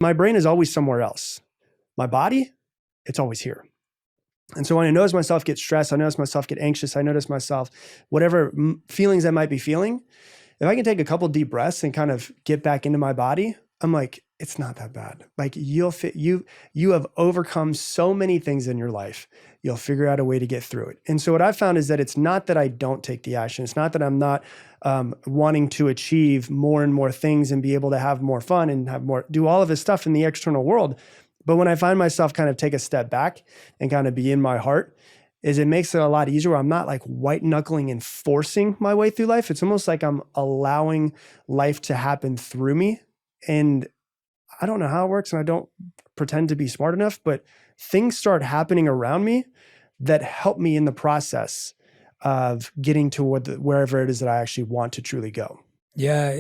My brain is always somewhere else. My body, it's always here. And so when I notice myself get stressed, I notice myself get anxious, I notice myself, whatever feelings I might be feeling, if I can take a couple deep breaths and kind of get back into my body, I'm like, it's not that bad. Like you have overcome so many things in your life. You'll figure out a way to get through it. And so what I've found is that it's not that I don't take the action. It's not that I'm not wanting to achieve more and more things and be able to have more fun and do all of this stuff in the external world. But when I find myself kind of take a step back and kind of be in my heart, is it makes it a lot easier. I'm not like white knuckling and forcing my way through life. It's almost like I'm allowing life to happen through me. And I don't know how it works, and I don't pretend to be smart enough, but things start happening around me that help me in the process of getting to wherever it is that I actually want to truly go. Yeah,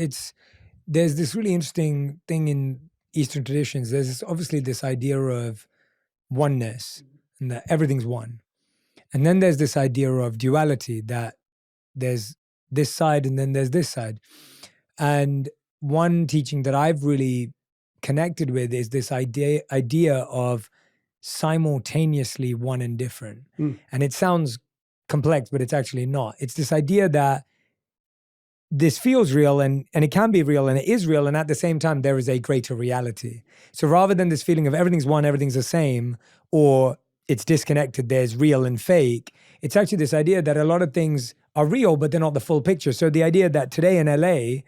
there's this really interesting thing in Eastern traditions. There's obviously this idea of oneness and that everything's one. And then there's this idea of duality, that there's this side and then there's this side. And one teaching that I've really connected with is this idea of simultaneously one and different. And it sounds complex, but it's actually not. It's this idea that this feels real and it can be real and it is real. And at the same time, there is a greater reality. So rather than this feeling of everything's one, everything's the same, or it's disconnected, there's real and fake, it's actually this idea that a lot of things are real, but they're not the full picture. So the idea that today in LA,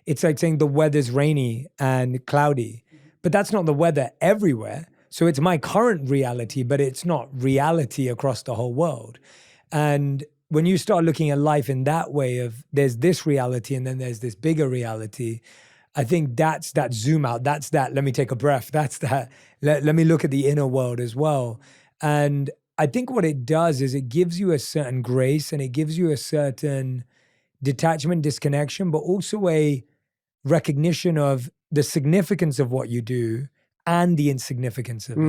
it's like saying the weather's rainy and cloudy, but that's not the weather everywhere. So it's my current reality, but it's not reality across the whole world. And when you start looking at life in that way of there's this reality and then there's this bigger reality, I think that's that zoom out. That's that, let me take a breath. That's that, let me look at the inner world as well. And I think what it does is it gives you a certain grace and it gives you a certain detachment, disconnection, but also a recognition of the significance of what you do and the insignificance of it.